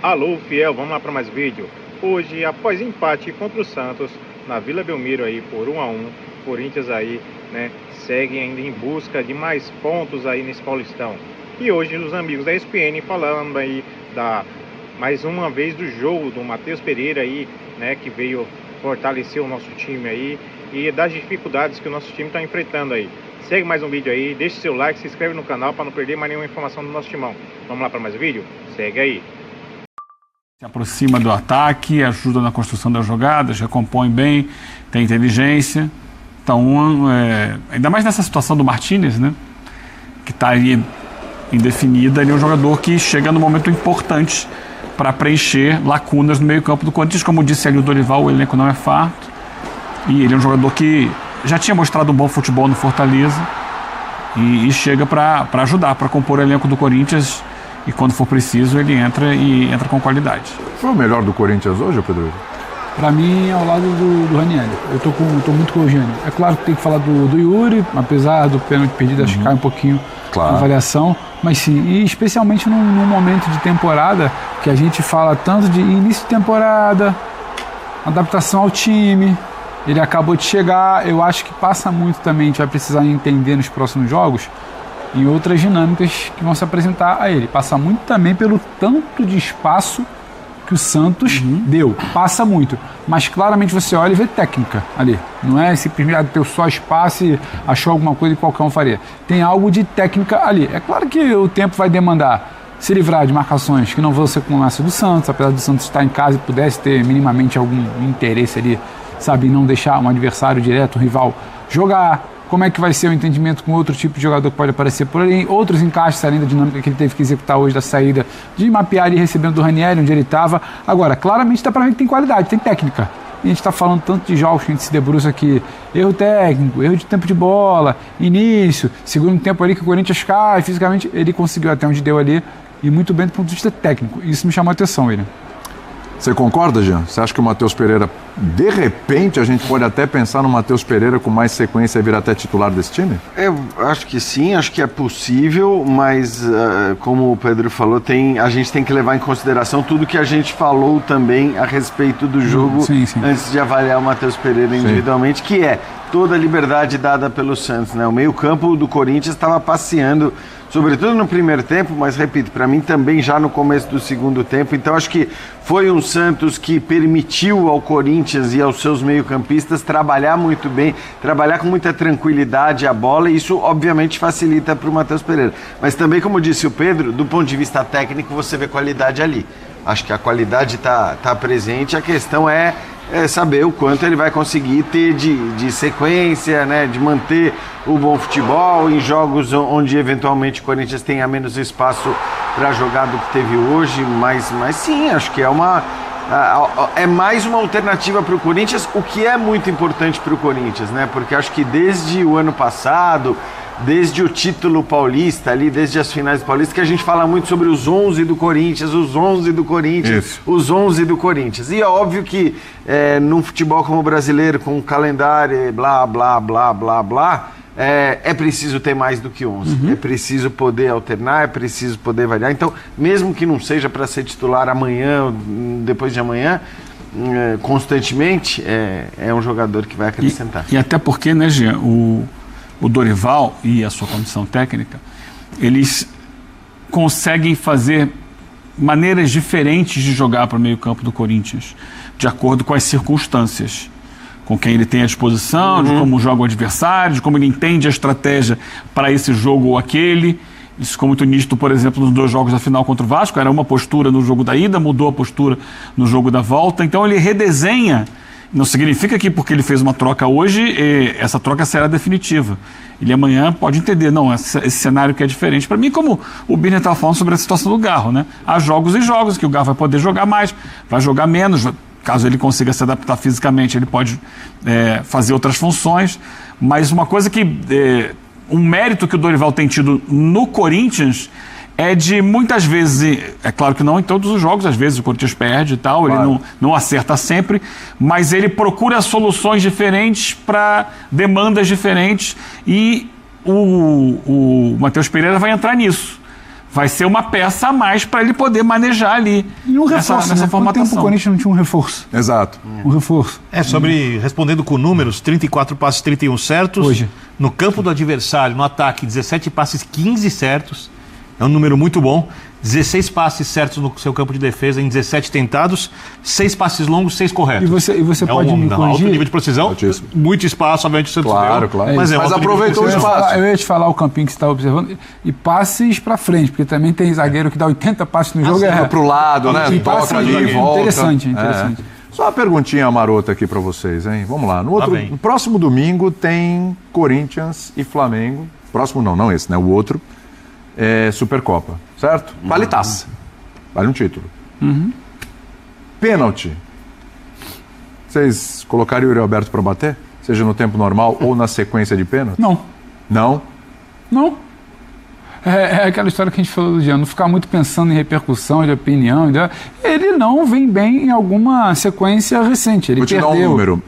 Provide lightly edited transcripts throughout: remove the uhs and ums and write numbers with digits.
Alô, fiel, vamos lá para mais vídeo. Hoje, após empate contra o Santos, na Vila Belmiro aí por 1-1, Corinthians aí, né, segue ainda em busca de mais pontos aí nesse Paulistão. E hoje os amigos da ESPN falando aí mais uma vez do jogo do Matheus Pereira aí, né, que veio fortalecer o nosso time aí e das dificuldades que o nosso time está enfrentando aí. Segue mais um vídeo aí, deixe seu like, se inscreve no canal para não perder mais nenhuma informação do nosso timão. Vamos lá para mais um vídeo? Segue aí. Se aproxima do ataque, ajuda na construção das jogadas, recompõe bem, tem inteligência. Então, ainda mais nessa situação do Martínez, né, que está aí indefinida, ele é um jogador que chega no momento importante para preencher lacunas no meio campo do Corinthians. Como disse ali o Dorival, o elenco não é farto. E ele é um jogador que já tinha mostrado um bom futebol no Fortaleza e chega para ajudar, para compor o elenco do Corinthians. E quando for preciso, ele entra com qualidade. Foi o melhor do Corinthians hoje, Pedro? Para mim, ao lado do Ranieri. Eu tô muito com o Eugênio. É claro que tem que falar do Yuri, apesar do pênalti perdido, acho que cai um pouquinho a avaliação. Mas sim, e especialmente num momento de temporada que a gente fala tanto de início de temporada, adaptação ao time. Ele acabou de chegar, eu acho que passa muito também, a gente vai precisar entender nos próximos jogos, em outras dinâmicas que vão se apresentar a ele. Passa muito também pelo tanto de espaço que o Santos deu. Passa muito. Mas claramente você olha e vê técnica ali. Não é simplesmente ter só espaço e achou alguma coisa que qualquer um faria. Tem algo de técnica ali. É claro que o tempo vai demandar se livrar de marcações que não vão ser como essa do Santos, apesar do Santos estar em casa e pudesse ter minimamente algum interesse ali, sabe, em não deixar um adversário direto, um rival, jogar. Como é que vai ser o entendimento com outro tipo de jogador que pode aparecer por ali, outros encaixes além da dinâmica que ele teve que executar hoje da saída, de mapear e recebendo do Ranieri, onde ele estava. Agora, claramente dá para ver que tem qualidade, tem técnica. E a gente está falando tanto de jogos que a gente se debruça aqui, erro técnico, erro de tempo de bola, início, segundo tempo ali que o Corinthians cai, fisicamente ele conseguiu até onde deu ali, e muito bem do ponto de vista técnico. Isso me chamou a atenção, William. Você concorda, Jean? Você acha que o Matheus Pereira, de repente, a gente pode até pensar no Matheus Pereira com mais sequência e vir até titular desse time? Eu acho que sim, acho que é possível, mas como o Pedro falou, a gente tem que levar em consideração tudo que a gente falou também a respeito do jogo sim. Antes de avaliar o Matheus Pereira individualmente, que é toda a liberdade dada pelo Santos, né? O meio-campo do Corinthians estava passeando, sobretudo no primeiro tempo, mas repito, para mim também já no começo do segundo tempo. Então acho que foi um Santos que permitiu ao Corinthians e aos seus meio-campistas trabalhar muito bem, trabalhar com muita tranquilidade a bola, e isso obviamente facilita para o Matheus Pereira. Mas também, como disse o Pedro, do ponto de vista técnico você vê qualidade ali. Acho que a qualidade tá presente, a questão é saber o quanto ele vai conseguir ter de sequência, né, de manter o bom futebol em jogos onde eventualmente o Corinthians tenha menos espaço para jogar do que teve hoje, mas sim, acho que é mais uma alternativa para o Corinthians, o que é muito importante para o Corinthians, né, porque acho que desde o ano passado, desde o título paulista ali, desde as finais do Paulista, que a gente fala muito sobre os 11 do Corinthians, os 11 do Corinthians, Isso. os 11 do Corinthians. E é óbvio que num futebol como o brasileiro, com um calendário blá, blá, blá, blá, blá, é preciso ter mais do que 11. É preciso poder alternar, é preciso poder variar. Então, mesmo que não seja para ser titular amanhã, depois de amanhã, constantemente, é um jogador que vai acrescentar. E até porque, né, Jean, o Dorival e a sua comissão técnica, eles conseguem fazer maneiras diferentes de jogar para o meio-campo do Corinthians, de acordo com as circunstâncias, com quem ele tem à disposição, de como joga o adversário, de como ele entende a estratégia para esse jogo ou aquele. Isso ficou muito nítido, por exemplo, nos 2 jogos da final contra o Vasco. Era uma postura no jogo da ida, mudou a postura no jogo da volta. Então ele redesenha. Não significa que porque ele fez uma troca hoje, essa troca será definitiva. Ele amanhã pode entender, não, esse cenário que é diferente. Para mim, como o Birner estava falando sobre a situação do Garro, né? Há jogos e jogos que o Garro vai poder jogar mais, vai jogar menos. Caso ele consiga se adaptar fisicamente, ele pode fazer outras funções. Mas uma coisa que... um mérito que o Dorival tem tido no Corinthians é de muitas vezes, é claro que não em todos os jogos, às vezes o Corinthians perde e tal, claro. Ele não acerta sempre, mas ele procura soluções diferentes para demandas diferentes, e o Matheus Pereira vai entrar nisso. vai ser uma peça a mais para ele poder manejar ali. E um reforço, nessa formatação. Quanto tempo o Corinthians não tinha um reforço? Exato. Um reforço. Respondendo com números, 34 passes, 31 certos. Hoje. No campo do adversário, no ataque, 17 passes, 15 certos. É um número muito bom. 16 passes certos no seu campo de defesa em 17 tentados, 6 passes longos, 6 corretos. E você pode me alto corrigir? nível de precisão, Altíssimo. muito espaço, obviamente o Santos Claro, deu, claro. mas Mas alto nível de aproveitou o precisão. espaço. Eu ia te falar o campinho que você está observando e passes para frente, porque também tem zagueiro que dá 80 passes no jogo. Pro lado, né? E Toca passa ali e volta. Interessante. Só uma perguntinha marota aqui pra vocês, hein? Vamos lá. No próximo domingo tem Corinthians e Flamengo. Próximo não esse, né? O outro. É Supercopa, certo? Vale taça. Vale um título. Pênalti. Vocês colocariam o Yuri Alberto pra bater? Seja no tempo normal ou na sequência de pênalti? Não. Não? Não. É aquela história que a gente falou do dia, não ficar muito pensando em repercussão, de opinião. Ele não vem bem em alguma sequência recente. Ele Vou te perdeu. dar um número.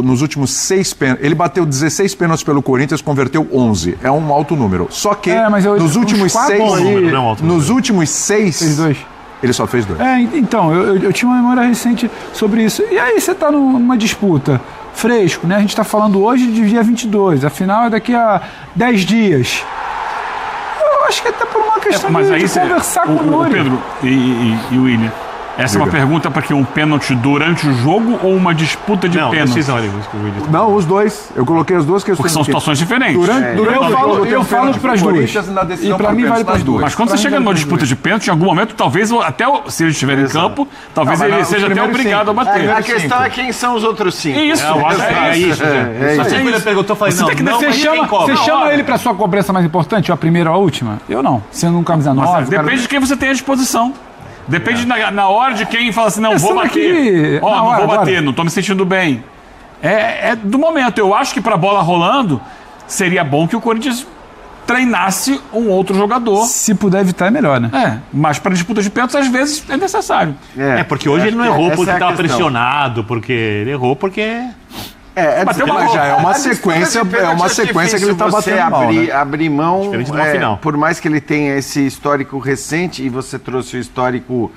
Nos últimos 6 pênaltis, ele bateu 16 pênaltis pelo Corinthians, converteu 11. É um alto número. Só que nos últimos 6... Nos últimos 6... Fez 2. Ele só fez 2. Então, eu tinha uma memória recente sobre isso. E aí você está numa disputa fresco, né? A gente está falando hoje de dia 22. Afinal, é daqui a 10 dias. Eu acho que até por uma questão de conversar com o Yuri. Pedro e o William, essa é uma pergunta para que um pênalti durante o jogo ou uma disputa de pênalti? Decisão ali, não, os dois. Eu coloquei as duas questões. Porque são situações diferentes. Eu falo para as duas. E para mim vale para as duas. Mas quando você chega numa disputa de pênalti, em algum momento, talvez, até se ele estiver em campo, talvez ele seja até obrigado a bater. A questão é quem são os outros 5. Isso, é isso. Ele perguntou, falei, Você chama ele para sua cobrança mais importante, a primeira ou a última? Eu não. Sendo um camisa 9. Depende de quem você tem à disposição. Depende na hora de quem fala assim, não vou bater. Não vou bater, não tô me sentindo bem. É do momento. Eu acho que pra bola rolando, seria bom que o Corinthians treinasse um outro jogador. Se puder evitar, é melhor, né? Mas para disputa de pênaltis, às vezes, é necessário. Porque hoje ele não errou porque estava pressionado, porque ele errou porque... Mas já é uma sequência, que ele está batendo mal, né? Abrir mão, diferente de uma final. Por mais que ele tenha esse histórico recente, e você trouxe o histórico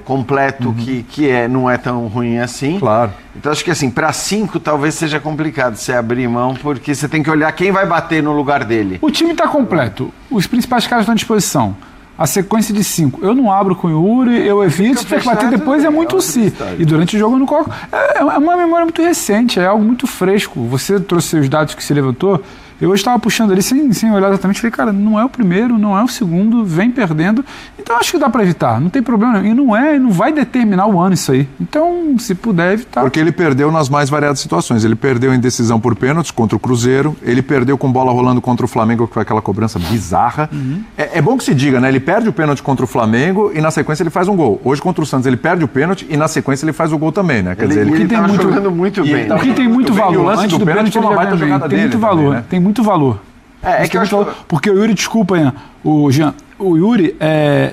completo, que não é tão ruim assim. Claro. Então acho que assim, para 5 talvez seja complicado você abrir mão, porque você tem que olhar quem vai bater no lugar dele. O time está completo, os principais caras estão à disposição. A sequência de 5. Eu não abro com o Yuri, eu evito, se tiver que bater depois é muito si. E durante o jogo eu não coloco. É uma memória muito recente, é algo muito fresco. Você trouxe os dados que se levantou. Eu hoje estava puxando ali sem olhar exatamente. Falei, cara, não é o primeiro, não é o segundo, vem perdendo. Então acho que dá para evitar, não tem problema. E não vai determinar o ano isso aí. Então, se puder evitar. Porque ele perdeu nas mais variadas situações. Ele perdeu em decisão por pênaltis contra o Cruzeiro. Ele perdeu com bola rolando contra o Flamengo, que foi aquela cobrança bizarra. É bom que se diga, né? Ele perde o pênalti contra o Flamengo e na sequência ele faz um gol. Hoje contra o Santos ele perde o pênalti e na sequência ele faz o gol também, né? Quer dizer, ele tá jogando muito bem. O que tem muito valor. Antes do pênalti ele joga bem. Tem muito valor. Tem muito valor. Porque o Yuri, desculpa, Ian, o Jean, o Yuri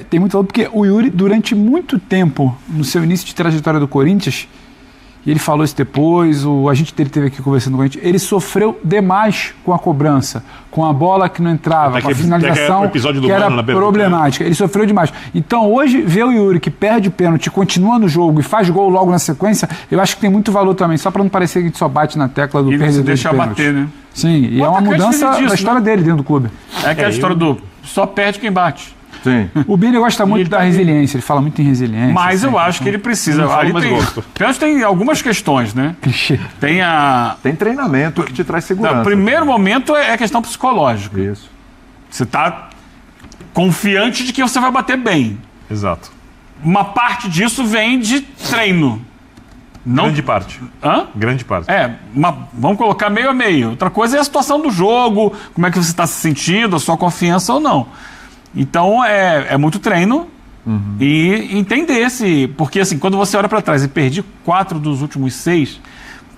tem muito valor porque o Yuri, durante muito tempo, no seu início de trajetória do Corinthians, e ele falou isso depois, a gente teve aqui conversando com a gente, ele sofreu demais com a cobrança, com a bola que não entrava, com a finalização que era problemática. Ele sofreu demais. Então, hoje, ver o Yuri que perde o pênalti, continua no jogo e faz gol logo na sequência, eu acho que tem muito valor também, só para não parecer que a gente só bate na tecla do perdedor de pênalti. Deixar bater, né? Sim, e é uma mudança da história dele dentro do clube. É aquela história do só perde quem bate. Sim. O Bini gosta muito da resiliência, ele fala muito em resiliência. Mas eu acho que ele precisa. Tem algumas questões, né? Clichê. Tem treinamento que te traz segurança. O primeiro momento é questão psicológica. Isso. Você está confiante de que você vai bater bem. Exato. Uma parte disso vem de treino. Grande parte. Hã? Grande parte. Vamos colocar meio a meio. Outra coisa é a situação do jogo, como é que você está se sentindo, a sua confiança ou não. Então, é muito treino e entender porque assim, quando você olha para trás e perdi 4 dos últimos 6,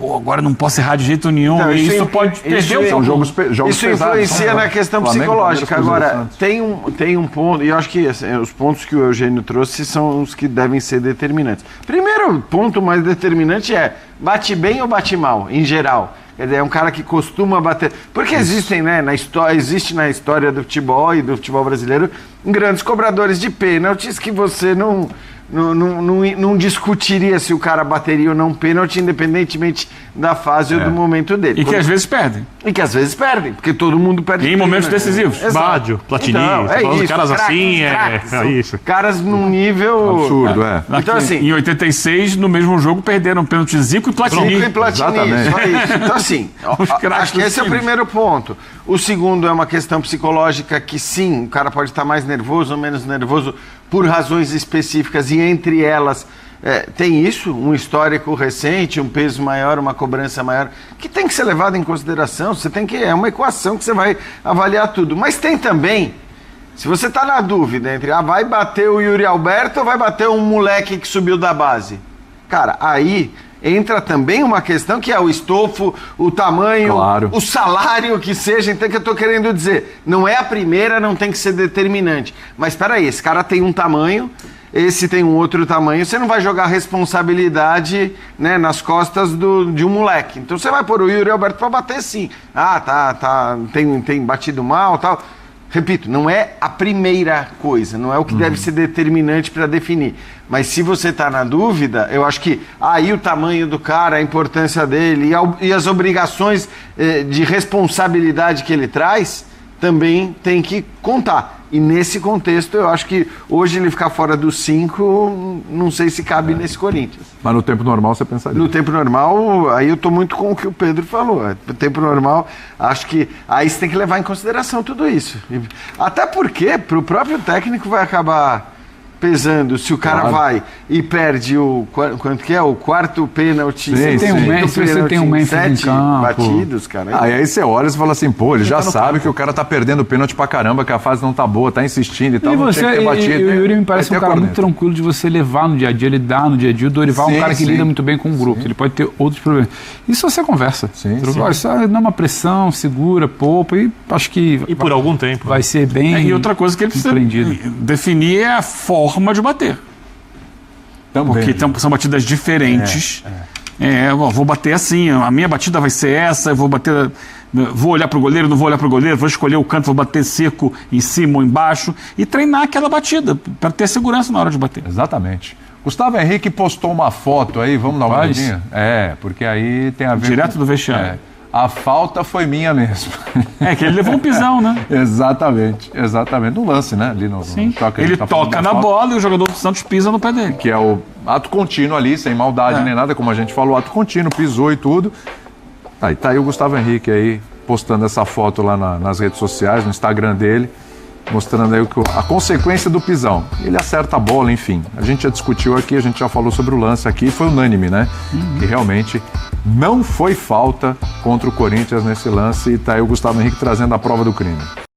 agora não posso errar de jeito nenhum. Então, isso pode perder o jogo. Jogos isso pesados, influencia na questão psicológica. Agora, tem um ponto, e eu acho que assim, os pontos que o Eugênio trouxe são os que devem ser determinantes. Primeiro ponto mais determinante bate bem ou bate mal, em geral. Quer dizer, é um cara que costuma bater. Porque existem, né, existe na história do futebol e do futebol brasileiro grandes cobradores de pênaltis que você não discutiria se o cara bateria ou não pênalti, independentemente da fase ou do momento dele. E que às vezes perdem. E que às vezes perdem, porque todo mundo perde. Em momentos decisivos. Bádio, Platini, Então, caras craques, assim, craques, é isso. caras num nível Absurdo, Então, assim, Em 86, no mesmo jogo, perderam pênalti Zico e Platini. Zico e Platini, Exatamente. só isso. Então, assim, acho que esse é o primeiro ponto. O segundo é uma questão psicológica que, sim, o cara pode estar mais nervoso ou menos nervoso por razões específicas e, entre elas, tem isso, um histórico recente, um peso maior, uma cobrança maior, que tem que ser levado em consideração. É uma equação que você vai avaliar tudo. Mas tem também, se você está na dúvida entre vai bater o Yuri Alberto ou vai bater um moleque que subiu da base, cara, aí entra também uma questão que é o estofo, o tamanho, o salário que seja. Então, que eu estou querendo dizer, não é a primeira, não tem que ser determinante. Mas espera aí, esse cara tem um tamanho, esse tem um outro tamanho, você não vai jogar responsabilidade, né, nas costas de um moleque. Então você vai pôr o Yuri Alberto para bater, sim. Tem batido mal, tal. Repito, não é a primeira coisa, não é o que deve ser determinante para definir. Mas se você está na dúvida, eu acho que aí o tamanho do cara, a importância dele e as obrigações de responsabilidade que ele traz, também tem que contar. E nesse contexto, eu acho que hoje ele ficar fora dos 5, não sei se cabe nesse Corinthians. Mas no tempo normal você pensaria? No tempo normal, aí eu estou muito com o que o Pedro falou. No tempo normal, acho que aí você tem que levar em consideração tudo isso. Até porque, para o próprio técnico vai acabar pesando, se o cara vai e perde quanto que é? O quarto pênalti. Você tem um Memphis em campo. Batidos, cara. Aí você olha e fala assim, pô, ele já sabe que o cara tá perdendo o pênalti pra caramba, que a fase não tá boa, tá insistindo e tal, não tinha que ter batido. O Yuri me parece um cara muito tranquilo de você levar no dia a dia, ele dá no dia a dia. O Dorival é um cara que lida muito bem com o grupo, ele pode ter outros problemas. Isso você conversa. Olha, isso não é uma pressão, segura, poupa, e acho que... E por algum tempo. Vai ser bem E outra coisa que ele precisa definir é a forma de bater. Também. Porque são batidas diferentes. Vou bater assim, a minha batida vai ser essa, eu vou bater, vou olhar para o goleiro, não vou olhar para o goleiro, vou escolher o canto, vou bater seco em cima ou embaixo e treinar aquela batida para ter segurança na hora de bater. Exatamente. Gustavo Henrique postou uma foto aí, vamos dar uma olhadinha? Porque aí tem a ver direto do vestiário. A falta foi minha mesmo. Que ele levou um pisão, né? Exatamente. No lance, né? Ali no toque, ele toca na bola e o jogador do Santos pisa no pé dele. Que é o ato contínuo ali, sem maldade nem nada, como a gente falou, ato contínuo, pisou e tudo. Tá aí o Gustavo Henrique aí, postando essa foto lá nas redes sociais, no Instagram dele, mostrando aí a consequência do pisão. Ele acerta a bola, enfim. A gente já discutiu aqui, a gente já falou sobre o lance aqui, foi unânime, né? Que realmente não foi falta contra o Corinthians nesse lance, e tá aí o Gustavo Henrique trazendo a prova do crime.